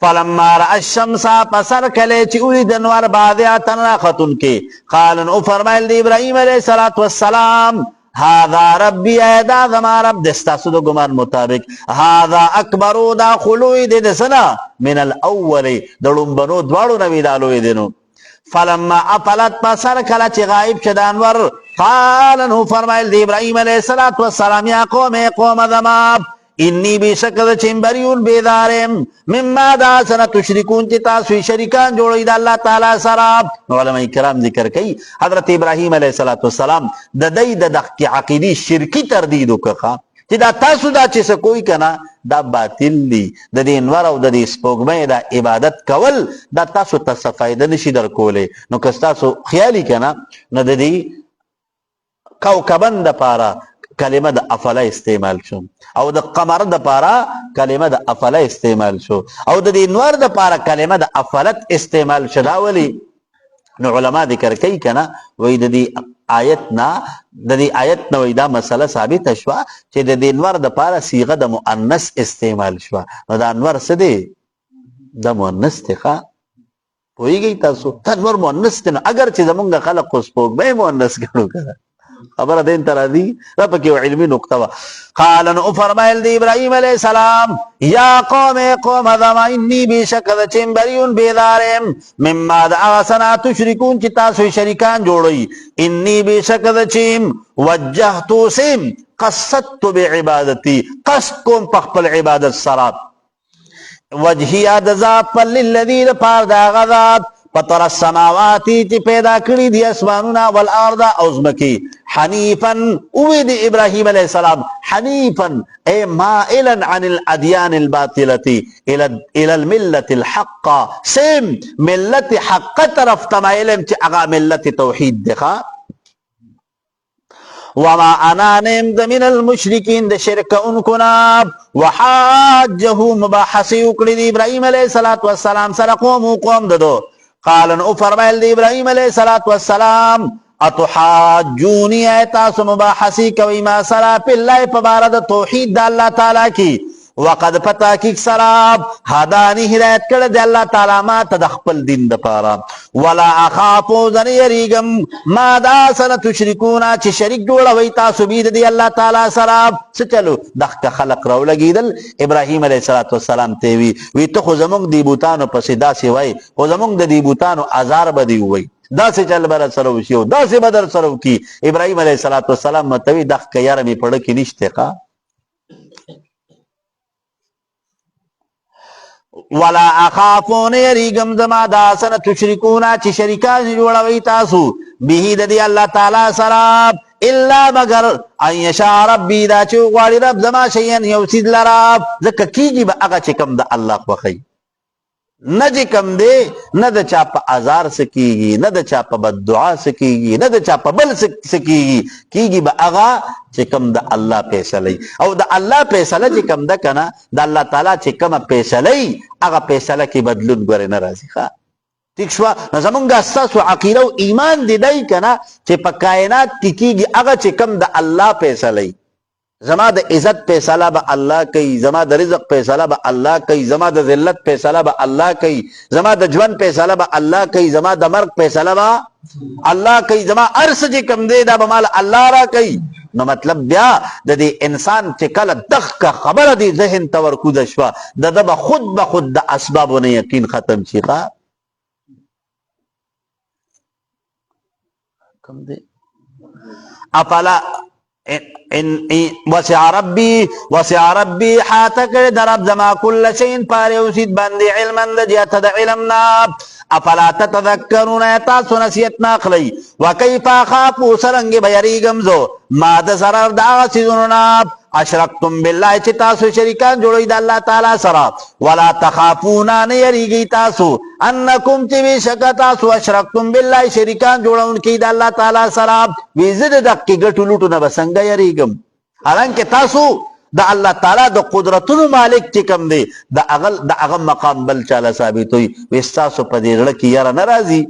فلما رأى الشمس پسر کله چې اولید انور بادعتن راختون کې قال نو فرمایل دی ابراهیم علیه السلام هذا ربي ادا زما رب دستاسو د ګمان مطابق هذا اکبر دا خلوی د سنا من الاول د لومبنو دواړو نوی دالوی دینو. فلما افلت پسر کله چې غایب شد انور قال نو فرمایل دی ابراهیم علیه السلام یا قوم زما انی بشکد چمبریون بیدارم مما دا سنه تشرکون چې تاسو شریکان جوړی د الله تعالی سره. علماء کرام ذکر کوي حضرت ابراهیم علیه السلام د دې د عقیدی شرکی تردید وکړه چې دا تاسو دا چې کوئی کنه دا باطل دی د دې انور او د دې سپوږمۍ د عبادت کول دا تاسو ته فائدہ نشي درکولې. نو که تاسو خیالي کنه نو د دې کوكبن د پاره کلمه د افلا استعمال شو او د قمر د پاره کلمه د افلا استعمال شو او د دې نور د پاره کلمه د افلت استعمال شدا ولی. نو علما ذکر کوي کنه وای د دې آیت نه وای دا مسله ثابت شوه چې د دې نور د پاره صيغه د مؤنث استعمال شوه. نو دا انور څه دی د مؤنث ته ښه پوهیږئ تاسو تنور مؤنث ته اگر چې زمونږ خلق اوس پوهه مؤنث ګڼو کنه خبر دین ترازی را پکې علمي نقطه وا. قال نو فرمایل دی ابراهیم علیہ السلام یا قوم ذما انی بشکد چمبریون بیدارم مما دا سنا تشرکون چې تاسو شریکان جوړی انی بشکد چم وجهت سم قصدت بعبادتی قصد کوم په خپل عبادت سره وجهی د ذات للذین پار دا غذات فطر السماواتی چې پیدا کړی دی اسمانونه والارض او زمکی حنیفا اوید ابراهیم علیہ السلام حنیفا اے مائلا عن الادیان الباطلة الى الملة الحق سیم ملت حق طرف تمائلم چې اغا ملت توحید دخا. وما انا نمد من المشرکین د شرک انکنا وحاجه مباحثی وکړي دی ابراهیم علیہ السلام سره قوم ددو. قال نو فرمایل دی ابراهیم علیہ السلام اتحاجونی تاسو مباحثی کوي ما سره په الله په بار د توحید د الله تعالی کی وقد پتا کی سراب هدانی هدایت کړه د الله تعالی ما ته د خپل دین د پاره ولا اخافو ذن یریګم ما دا سره تشریکون چې شریک جوړوي تاسو بيد دی الله تعالی سره. څه چلو دغه خلق راو لګیدل ابراهیم علیه السلام ته وی ته خو زمونږ دی بوتانو پسې داسې وای خو زمونږ د دی بوتانو ازار بدی وای دا سے چل بر سره وشو دا سے بدر سره کی. ابراهیم علیه السلام متوی دغه یاره می پړه کې نشته کا ولا اخافون یریګم زما دا سن تشریکون چې شریکان جوړوي تاسو به د دی الله تعالی سره الا مگر ان یشاء ربی دا چې غواړي رب زما شیئا یوسید لرا زکه کیږي به هغه چې کم د الله خوخی نه چې کم دی نه د چا په ازار سکیږي نه د چا په بد دعا سکیږي نه د چا په بل سکیږي کیږي به هغه چې کم د الله فیصله او د الله فیصله چې کم ده کنه د الله تعالی چې کومه فیصله هغه فیصله کې بدلون ګورې نه راځي. ښه ٹھیک شو. زمونږ اساس او عقیده او ایمان دی دی کنه چې په کائنات کې کیږي هغه چې کم د الله فیصله زما د عزت فیصله به الله کوي زما د رزق فیصله به الله کوي زما د ذلت فیصله به الله کوي زما د ژوند فیصله به الله کوي زما د مرګ فیصله به الله کوي زما ارس چې کم دی دا به مال الله را کوي. نو مطلب بیا د دې انسان چې کله دغه خبره دی ذهن تورکوده شوه د به خود د اسبابونه یقین ختم شي. کم دی افلا وسع ربی حاته کړی د رب زما کل شین پاره اوسید باندې علما د جهت د علمنا افلا تتذکرون تاسو نصیحت ناخلی وکیف اخاف سرنګ بیریګم زو ما د zarar د سيزونو اشرکتم بالله چې تاسو شریکان جوړوي د الله تعالی سره ولا تخافون نه یریږي تاسو انکم چې بشک تاسو اشرکتم بالله شریکان جوړونکي د الله تعالی سره وزد د ګټو لوټو نه بسنګ یریږم حالانکه تاسو د الله تعالی د قدرتونو مالک چې کوم دی د هغه مقام بل چاله ثابت وي وستاسو په دې غړ کې یاره ناراضي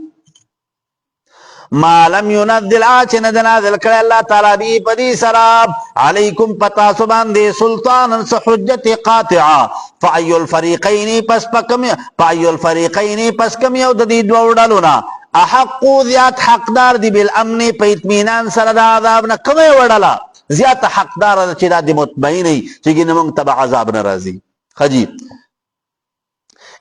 ما لم ينزل آچ نه نازل کړی الله تعالی به په دې سره علیکم پتا سو باندې سلطان حجت قاطعه فای الفریقین پس کم یو د دې دوه ډلو نه احق ذات حقدار دی بالامن په اطمینان سره د عذاب نه کومه وړله زیات حقدار چې د مطمئنی چې ګنه مونږ تبع عذاب ناراضي خجی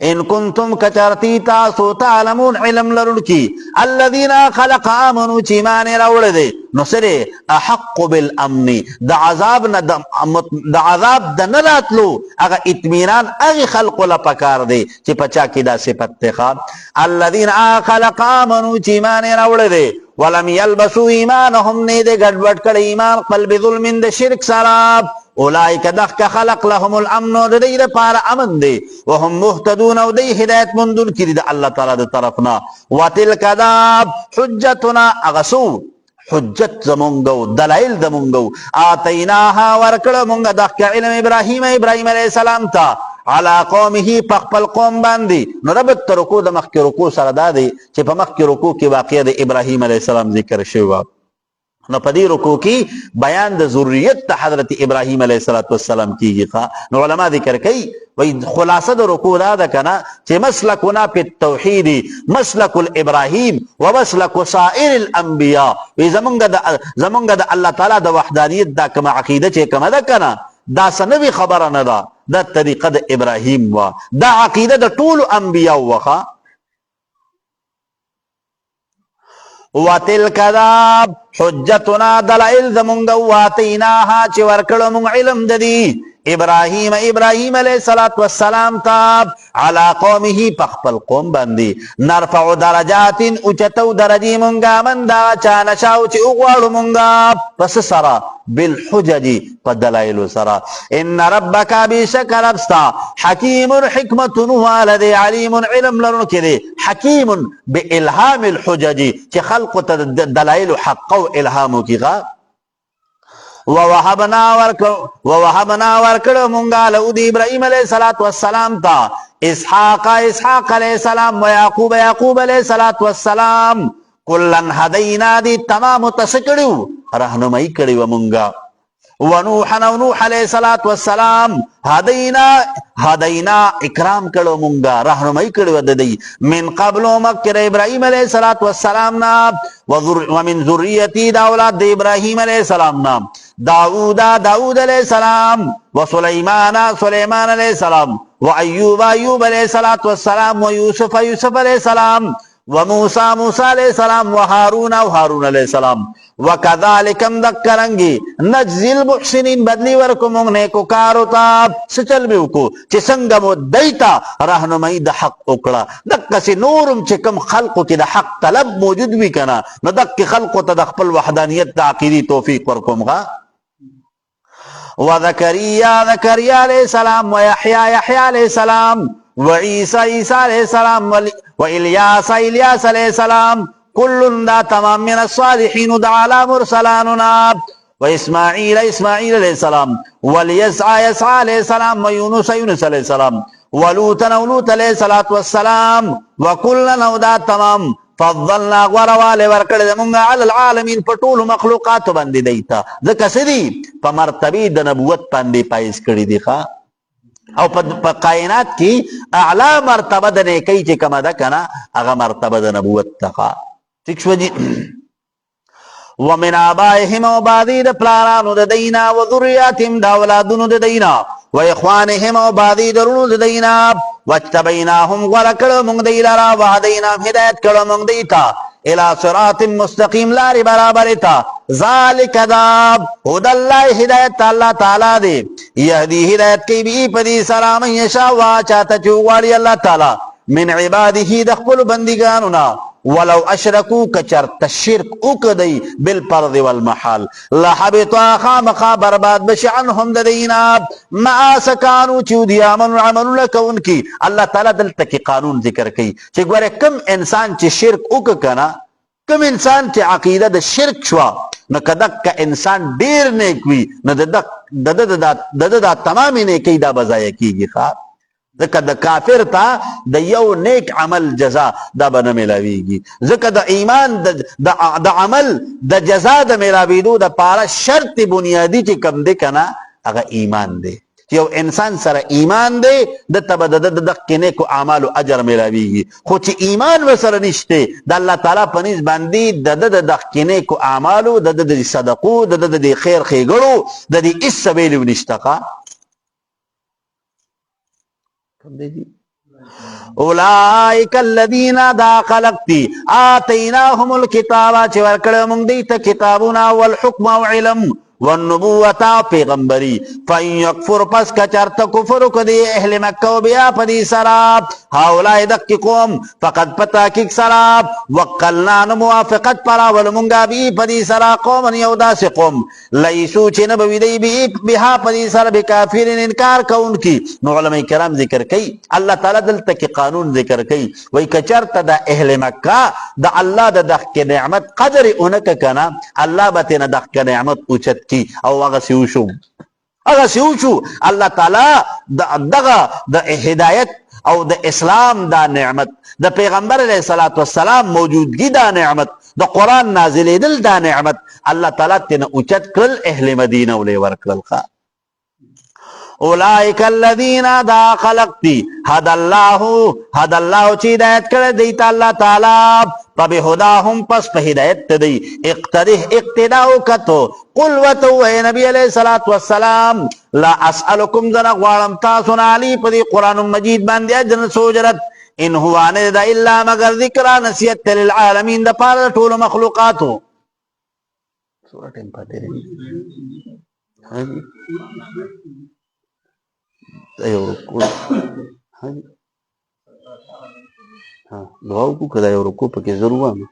ان کنتم کچرتی تاسو تعلمون علم لرونکی الذين خلق امنوا چې ایمان راوړل دي نو سره احق بالامن د عذاب نه د عذاب د نه راتلو هغه اطمینان هغه خلق له پکار دی چې پچا کې دا صفت ته الذين خلق امنوا چې ایمان راوړل دي ولم يلبسوا ایمانهم نه دې ګډوډ کړي ایمان قلب ظلم د شرک سره اولئک دخ خلق لهم الامن د دې لپاره امن دی وهم مهتدون او دې هدایت مندون کړي د الله تعالی د طرفنا وتلک ذاب حجتنا اغسو حجت زمونږ دلایل زمونږ اتیناها ورکړه مونږ د علم ابراهیم علیه السلام ته علا قومه پخپل قوم باندې نو ربط رکوع د مخکې رکوع سره دا دی چې په مخکې رکوع کې واقعه د ابراهیم علیه السلام ذکر شوی نو په دې رکوع کې بیان د ذریت د حضرت ابراهیم علیه السلام کیږي نو علما ذکر کوي وای خلاصه د رکوع دا ده کنه چې مسلکنا په توحید مسلک الابراهیم ومسلک سائر الانبیاء وی زمونږ د الله تعالی د وحدانیت دا کوم عقیده چې کومه ده کنه دا سنوي خبره نه ده دا طریقه د ابراهیم وا دا عقیده د ټول انبیاء وخه وتلک ذاب حجتنا دلائل زمونږ واتیناها چې ورکړو مونږ علم د دې ابراهیم علیه السلام ته علا قومه پخپل قوم باندې نرفع درجات اوچتو درجې مونږه من دا چا نشاو چې وغواړو مونږه پس سره بالحجج په دلایل سره ان ربک بشک ربستا حکیم حکمت والد علیم علم لرونکی دی حکیم بالهام الحجج چې خلق ته دلایل حق او الهام کیغه ووهبنا ورکړو مونږه له ابراهیم علیه السلام ته اسحاق علیه السلام و یعقوب علیه السلام کلن هدینا دی تمام تسکړو رهنمایي کړی و مونږه ونوح علیه السلام هدینا اکرام کړو مونږه رهنمایي کړو د دې من قبل مکر ابراهیم علیه السلام نا ومن ذریتی دا اولاد د ابراهیم علیه السلام نا داود علیہ السلام وسلیمان علیہ السلام وایوب علیہ السلام ویوسف علیہ السلام وموسی علیہ السلام وهارون علیہ السلام وکذالک ذکرنگی نجزی المحسنین بدلی ورکو مونږ نیکو کارو ته سچل به وکړو چې څنګه مو دیتا رهنمایي د حق وکړه دغه نورم چې کوم خلقو کې د حق طلب موجود وي کنه نو دغه خلقو ته د خپل وحدانیت د عقیدی توفیق ورکومغه وذکریا علیہ السلام ویحیی علیہ السلام وعیسی علیہ السلام والیاس علیہ السلام کل دا تمام من الصالحین دعالا مرسلاننا واسماعیل علیہ السلام والیسع علیہ السلام ویونس علیہ السلام ولوطا علیہ السلام وکلن دا تمام فضلنا غوروالے ورکڑ دمونگا علی العالمین پر طول مخلوقات بندی دیتا ذکر سدی پا مرتبی د نبوت پاندی پایس کردی دی خواہ او پا قائنات کی اعلا مرتبہ د نیکی چی کم دا کنا اغا مرتبہ د نبوت تخواہ ٹھیک شو جی ومن آبائهم و بعضی د پلارانو د دینا و ذریاتهم دا اولادونو د دینا و اخوانهم و بعضی درونو د دینا واجتبیناهم ورکڑو مونگ دی لرا وحدیناهم ہدایت کرو مونگ دیتا الى صراط مستقیم لاری برابرتا ذالک داب حد اللہ ہدایت اللہ تعالی دے یهدی ہدایت کی بھی پدی سلام یشاوا چاہتا چوغواری اللہ تعالی من عباده دخل بندگانونا ولو اشرکو کچرت شرک وکدی بالفرض والمحال لحبط خامخا برباد بشي عنهم ددینا ما سکانو چې دی عمل لکون کی. الله تعالی دلته کې قانون ذکر کوي چې ګوره کم انسان چې شرک وکنا، کم انسان چې عقیده د شرک شوا، نو کدک انسان ډیر نیک وي نو د تمام نیکی دا بځای کیږي. ښه ځکه د کافر ته د یو نیک عمل جزا دا به نه میلاویږي. ځکه د ایمان د عمل د جزا د میلاویدو د پاره شرط بنیادی چې کم دی کنه هغه ایمان دی. چې یو انسان سره ایمان دی د ته به د دقې نیکو اعمالو اجر میلاویږي. خو چې ایمان ورسره نشته د الله تعالی په نسبت باندې د دقې نیکو اعمالو د صدقو د خیر ښېګړو د دې هېڅ سبیل نشته. اولئک الذین دا خلق دی آتیناهم الکتاب چې ورکړه موږ دوی ته کتابونه والحکم او علم والنبوة پیغمبری فإن یکفر پس کچرته کفر کدی اهل مکه و بیا پدی سراب هؤلاء دقی قوم فقد پتا کیک سراب وقلنا موافقت پرا ولمونگا بی پدی سرا قوم یو داس قوم لیسو چه نبوی دی بی بها پدی سر بکافرین انکار کون کی. نو علماء کرام ذکر کئی اللہ تعالی دلتا کی قانون ذکر کئی وی کچرت دا اهل مکه دا اللہ دا دخ نعمت قدر اونک کنا اللہ بتنا دخ نعمت اوچت کی او هغه سیوشو الله تعالی د هدایت او د اسلام دا نعمت د پیغمبر علیه الصلاة والسلام موجودگی دا نعمت د قرآن نازلیدل دا نعمت الله تعالی تینا اوچت کرل اهل مدینه ولی ورکرل. اولئک الذین دا خلق دی هد الله چی ہدایت کر دیتا اللہ تعالی فبہداہم پس پہ ہدایت دی اقتداؤ کتو قل وتو اے نبی علیہ الصلوۃ والسلام لا اسألکم زنا غوارم تاسن علی پدی قرآن مجید باندې اجر سوجرت ان ہوا ندا الا مگر ذکر نصیحت للعالمین دا پار ټول مخلوقاتو. سورہ ٹائم پاتے رہی دعاو کو کدا یو رکو پکې ضرور وامه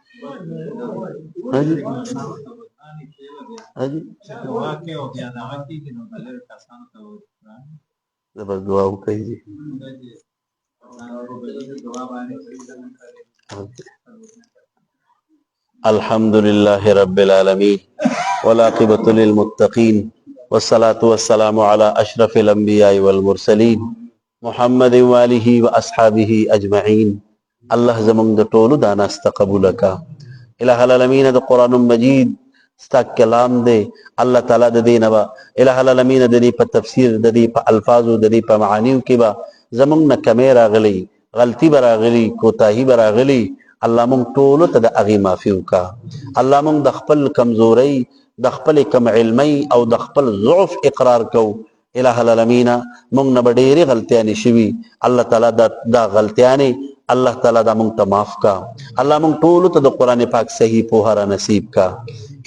بس دعاو کوي. الحمد لله رب العالمين والعاقبة للمتقين والصلاة والسلام على أشرف الأنبياء والمرسلين محمد وآله وأصحابه أجمعين. الله زمون د ټولو دا ناسته قبول کا. الہ العالمین د قرآن مجید ستا کلام دے الله تعالی د دې نه با الہ العالمین د دې په تفسیر د دې په الفاظو د دې په معانیو کې با زمون نه کمی راغلی غلطی براغلی کوتاهی براغلی الله مونږ ټولو ته د هغې معافي وکړه. الله مونږ د خپل کمزورۍ د خپل کم علمۍ او د خپل ضعف اقرار کو. الہ العالمین مونږ نه به ډېرې غلطیانې شوي الله تعالی دا غلطیانې الله تعالی دا مونږ ته معاف کا. الله مونږ ټولو ته د قرآن پاک صحیح پوهه را نصیب کا.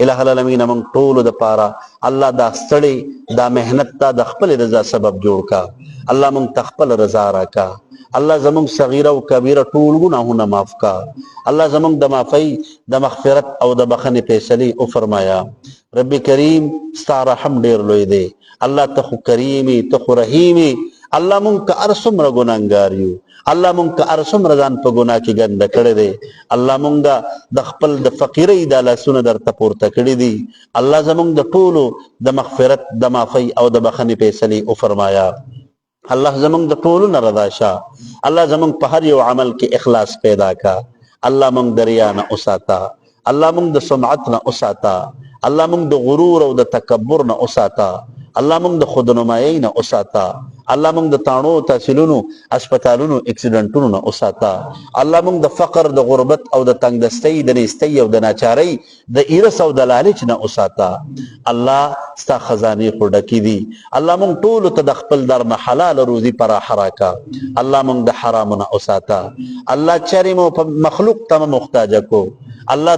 الہ العالمین مونږ ټولو د پاره الله دا ستړی دا محنت ته د خپل رضا سبب جوړ کا. الله مونږ ته خپل رضا را کا. الله زمونږ صغیره او کبیره ټول ګناهونه معاف کا. الله زمونږ د معافی د مغفرت او د بخښنې فیصلې او فرمایا. رب کریم ستا رحم ډیر لوی دی. الله ته خو کریمي ته خو رحیمي. الله مونږ که هر څومره ګناهګار یو الله مونږ که هر څومره ځان په ګناه کې ګنده کړی دی الله مونږ د خپل د فقیرۍ دا لاسونه درته پورته کړي دي. الله زمونږ د ټولو د مغفرت د معافی او د بخښنې فیصلې او فرمایا. الله زمونږ د ټولو نه رضا شه. الله زمونږ په هر یو عمل کې اخلاص پیدا کا. الله مونږ د ریا نه وساته. الله مونږ د سمعت نه وساته. الله مونږ د غرور او د تکبر نه وساته. الله مونږ د خودنمایۍ نه وساته. الله مونږ د تاڼو تحصیلونو اسپتالونو اکسیډنټونو نه وساته. الله مونږ د فقر د غربت او د تنگ دستۍ د نیستۍ او د ناچارۍ د ایرس او د لالچ نه وساته. الله ستا خزانې خو ډکې دي. الله مونږ ټولو ته د خپل در نه حلال روزي پراخه راکړه. الله مونږ د حرامو نه وساته. الله چرې مو په مخلوق ته محتاجه کو. الله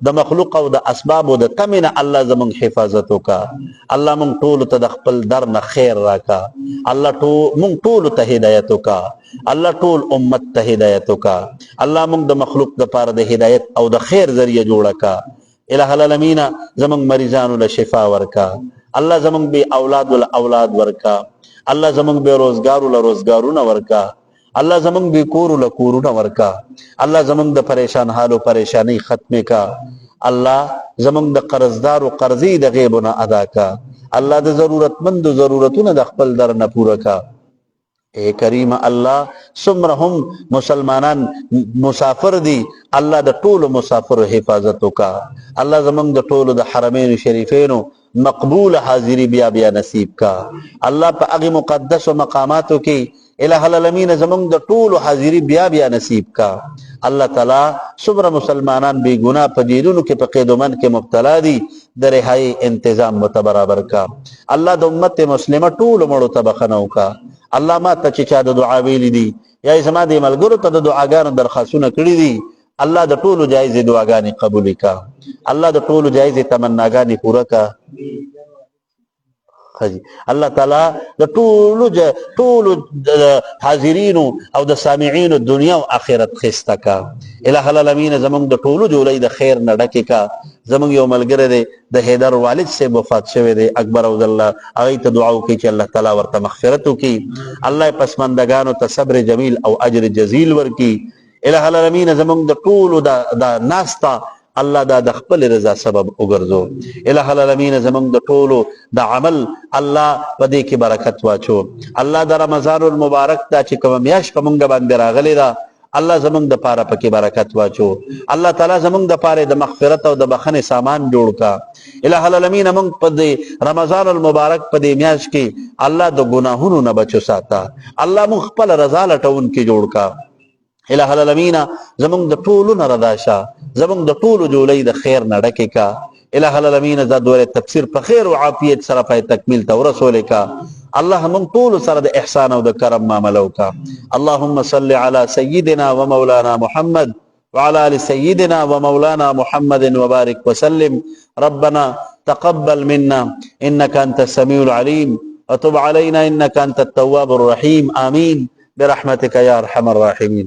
د مخلوق او د اسباب او د کمنه الله زمونږ حفاظت وکا. الله مونږ ټول ته د خپل در نه خیر راکا. الله مونږ ټول ته هدایت وکا. الله ټول امت ته هدایت وکا. الله مونږ د مخلوق د پاره د هدایت او د خیر ذریعہ جوړه کا. الہ العالمین زمونږ مریضانو له شفا ورکا. الله زمونږ به اولاد ول اولاد ورکا. الله زمونږ به روزګارو له روزګارونه ورکا. الله زمونږ به کورو له کورونه ورکا. الله زمونږ د پریشان حالو پریشانی ختمه کا. الله زمونږ د قرضدارو قرضې د غیبونه ادا کا. الله د ضرورتمندو ضرورتونه د خپل در نه پوره کا. اے کریم الله څومره هم مسلمانان مسافر دي الله د ټولو مسافر حفاظت وکا. الله زمونږ د ټولو د حرمین شریفینو مقبول حاضری بیا بیا نصیب کا. الله په هغه مقدس مقاماتو کې الہ العالمین زمونږ د ټولو حاضری بیا بیا نصیب کا. الله تعالی څومره مسلمانان بے گناہ په جیلونو کې په قید و من کې مبتلا دي د رهایی تنظیم متبرابر کا. الله د امت مسلمه ټولو مړو ته بخښنه وکا. الله ما ته چې چا د دعا ویلي دي یا زما د ملګرو ته د دعاګانو درخواستونه کړي دي الله د ټولو جایز دعاګانې قبول کا. الله د ټولو جایز تمناګانې پوره کا. الله تعالی د ټولو حاضرینو او د سامعینو دنیا او آخرت خسته کا. الہ العالمین زمونږ د ټولو جولای د خیر نه ډکې کا. زمونږ یو ملګری دی د حیدر والد سے وفات شوی دی اکبر عبد الله هغه ته دعا وکړي چې الله تعالی ورته مغفرت وکړي. الله پسماندگانو ته صبر جمیل او اجر جزیل ورکړي. الہ العالمین زمونږ د ټولو د ناستا الله دا د خپل رضا سبب وګرځو. الہ العالمین زمونږ د ټولو د عمل الله په دې کې برکت واچو. الله د رمضان المبارک ته چې کوم میاشت په مونږ باندې راغلی دا الله زمونږ د پاره پکې برکت واچو. الله تعالی زمونږ د پاره د مغفرت او د بخښنې سامان جوړ کا. الہ العالمین مونږ په دې رمضان المبارک په دې میاشت کې الله د ګناهونو نه بچو ساته. الله مونږ خپل رضا لټون کې جوړ کا. الہ العالمین زمونږ د ټولو نه رضا شه. زمونږ د ټولو جولای د خیر نه ډکې کا. الہ العالمین دا دوره تفسیر په خیر او عافیت سره پای تکمیل ته ورسول کا. الله مونږ ټول سره د احسان او د کرم معاملې وکا. اللهم صل علی سیدنا و مولانا محمد وعلى ال سيدنا ومولانا محمد وبارك وسلم. ربنا تقبل منا انك انت السميع العليم وتب علينا انك انت التواب الرحيم. آمين برحمتك يا ارحم الراحمين.